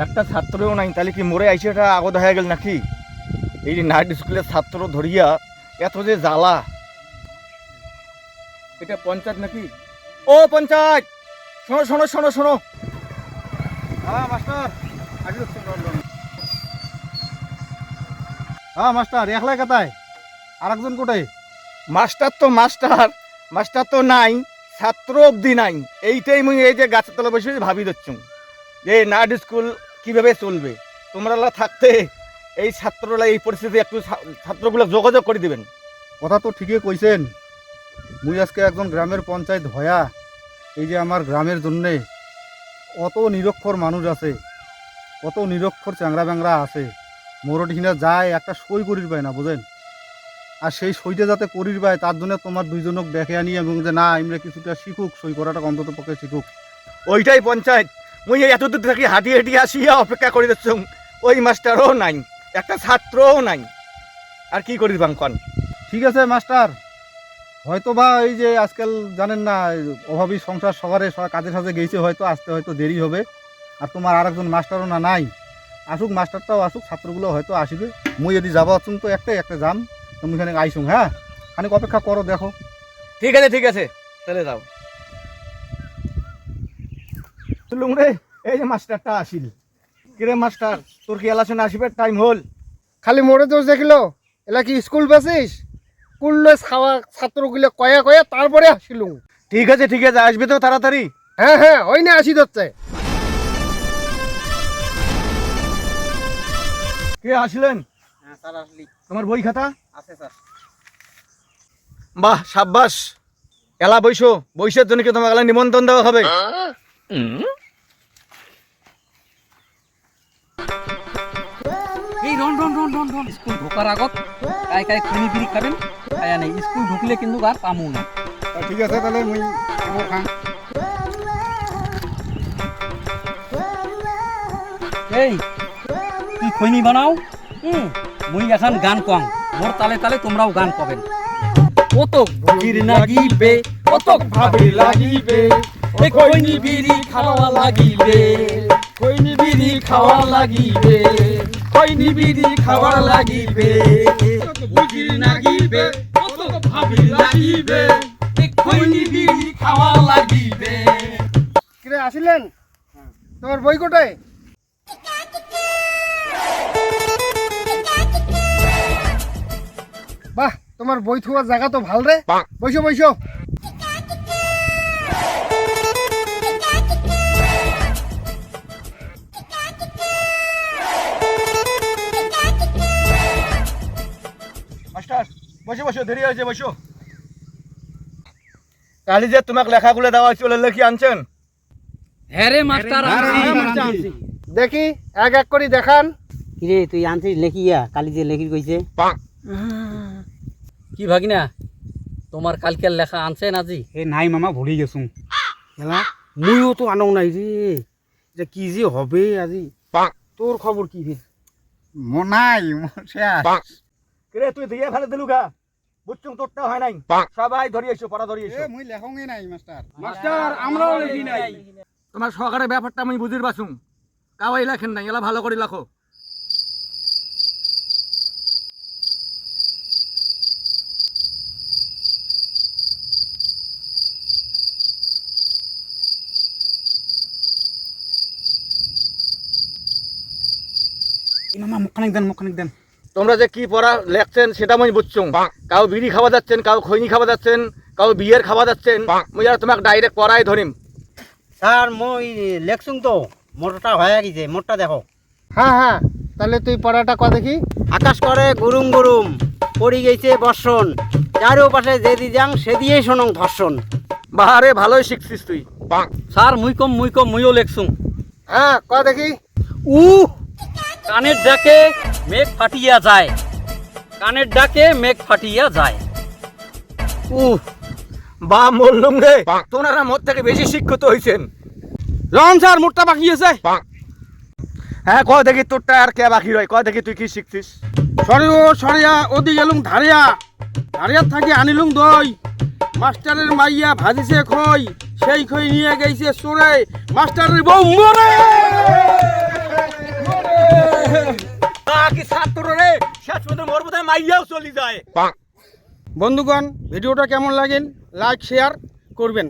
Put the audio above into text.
একটা ছাত্রও নাই, তাহলে কি মরে আইসে এটা আগত হয়ে গেল নাকি? এই যে নাইট স্কুলের ছাত্র ধরিয়া এত যে জ্বালা। এটা পঞ্চায়েত নাকি? ও পঞ্চায়েত, শোনো শোনো শোনো শোনো। হ্যাঁ মাস্টার, হ্যাঁ মাস্টার, একলাই কোথায়? আর একজন কোথায়? মাস্টার তো মাস্টার, মাস্টার তো নাই, ছাত্র অবধি নাই। এইটাই মুই এই যে গাছের তলা বসে ভাবি দিচ্ছ যে নাইট স্কুল কিভাবে চলবে। তোমরা থাকতে এই ছাত্ররা এই পরিস্থিতি একটু ছাত্রগুলো যোগাযোগ করে দিবেন। কথা তো ঠিকই কইছেন। মুই আজকে একজন গ্রামের পঞ্চায়েত হয়া এই যে আমার গ্রামের জন্যে কত নিরক্ষর মানুষ আছে, কত নিরক্ষর চ্যাংরা ব্যাংরা আছে, মোরটিহিনা যায় একটা সই করির পায় না, বুঝেন? আর সেই সইটা যাতে করির পায় তার জন্য তোমার দুইজনক দেখে আনি এবং যে না আমরা কিছুটা শিখুক, সই করাটা অন্তত পক্ষে শিখুক। ওইটাই পঞ্চায়েত। মুই এত দূর থেকে হাঁটিয়ে হাঁটিয়ে আসিয়া অপেক্ষা করে দিচ্ছ, ওই মাস্টারও নাই, একটা ছাত্রও নাই। আর কি করিস বাংকন? ঠিক আছে মাস্টার, হয়তো বা এই যে আজকাল জানেন না অভাবী সংসার সবারে কাজে সাজে গেছে, হয়তো আসতে হয়তো দেরি হবে। আর তোমার আর একজন মাস্টারও না নাই, আসুক মাস্টারটাও আসুক, ছাত্রগুলো হয়তো আসবে। মুই যদি যাবো আসুন তো একটাই একটা যাম, তুমি এখানে আইসুন। হ্যাঁ, খানিক অপেক্ষা করো, দেখো। ঠিক আছে ঠিক আছে, চলে যাও। চলুন রে, এই যে মাস্টারটা আসিল। কিরে মাস্টার, তোর কি এলাচনে আসিবার টাইম হল? খালি মোড়ে দোষ দেখিলো, এলা কি স্কুল পাচ্ছিস? স্কুল খাওয়া ছাত্রগুলো কয়া কয়া তারপরে আসিলুম। ঠিক আছে ঠিক আছে, আসবে তো তাড়াতাড়ি। হ্যাঁ হ্যাঁ, ওই না আসি ধরছে। কে আসলেন? হ্যাঁ স্যার, আসলি। তোমার বই খাতা আছে স্যার। বাহ, সাব্বাস। এলা বইসো, বইসের জন্য কি তোমাকে এলা নিমন্ত্রণ দেওয়া হবে? এই রন রন রন রন রন, স্কুল ঢোকার আগত কাই কাই খুনি বিড়ি খাবেন খায়া নেই, স্কুল ঢুকলে কিন্তু আর পামু না। ঠিক আছে, তাহলে মুই খাম। এই তুই খৈনি বানাও, মুই এখন গান কং, মোর তালে তালে তোমরাও গান কবেন। কতক ভিড় লাগিবে, কতক ভাবে লাগিবে, এ খৈনি বিড়ি খাওয়া লাগিবে, খৈনি বিড়ি খাওয়া লাগিবে, খৈনি বিড়ি খাওয়া লাগিবে, ভিড় লাগিবে, কতক ভাবে লাগিবে, এ খৈনি বিড়ি খাওয়া লাগিবে। কিরে আসিলেন? তোমার বই কোটায়? বাহ, তোমার বই থুয়ার জায়গা তো ভাল রে। বইসো বইসো। মাস্টার বসে বসো, দেরি হয়েছে, বসো। কালি যে তোমাকে লেখাগুলো দেওয়া হয়েছিল, লেখি আনছেন? হ্যাঁ রে মাস্টার, দেখি এক এক করে দেখান। কিরে তুই আনছিস লেখিয়া কালি যে লেখি কইছে? কি ভাগিনা, তোমার কালকের লেখা আনছেন আজি? এ নাই মামা, ভুলি গেছুন। এলা মুইও তো আনও নাই রে, যে কি যে হবে আজি। তোর খবর কি রে? নাই কিরে তুই দিয়ে ফেলে দিলু গা, বুঝছুম তোরটা হয় নাই। সবাই ধরিয়েছো, পড়া ধরিয়েছো। মুই লেখংই নাই মাস্টার। মাস্টার আমরাও লেখি নাই। তোমার সহকারে ব্যাপারটা আমি বুঝির পারছুম, কাওয়াই লেখেন নাই, এলা ভালো করে লেখো। মামা মুখানিক দেন, মুখানিক দেন। তোমরা যে কি পড়া লেখছেন সেটা আমি বুঝছুম। কাউ বিড়ি খাওয়া যাচ্ছেন, কাউ খৈনি খাওয়া যাচ্ছেন, কাউ বিয়ের খাওয়া যাচ্ছেন। মুই আর তোমাকে ডাইরেক্ট পড়াই ধরিম। স্যার মই লেখছুং তো, মোটরটা হয়ে গেছে, মোটরটা দেখো। হ্যাঁ হ্যাঁ, তাহলে তুই পড়াটা ক দেখি। আকাশ করে গুরুম গুরুম, পড়ি গেছে বর্ষণ, চারোপাশে যেদি যাং সেদিয়েই শোনং ধর্ষণ। বাহারে ভালোই শিখছিস তুই। স্যার মুই কম মুইও লেখছুং। হ্যাঁ ক দেখি। কানের ডাকে মেঘ ফাটিয়া যায়, কানের ডাকে মেঘ ফাটিয়া যায়। বা মরলুম রে, তোনারা মোর থেকে বেশি শিক্ষিত হইছেন। রন স্যার মোটটা বাকি আছে। হ্যাঁ কয় দেখি তোরটা আর কে বাকি রয়, কয় দেখি তুই কি শিখছিস। সরিয়া ওদি গেলুম ধারিয়া, ধারিয়ার থাকি আনিলুম দই, মাস্টারের মাইয়া ভাজিছে খই, সেই খই নিয়ে গেছে চোরে, মাস্টারের বউ মরে। কি ছাত্র রে শেষ পর্যন্ত মোর বোধহয় মাইয়াও চলে যায়। বন্ধুগণ ভিডিওটা কেমন লাগেন লাইক শেয়ার করবেন।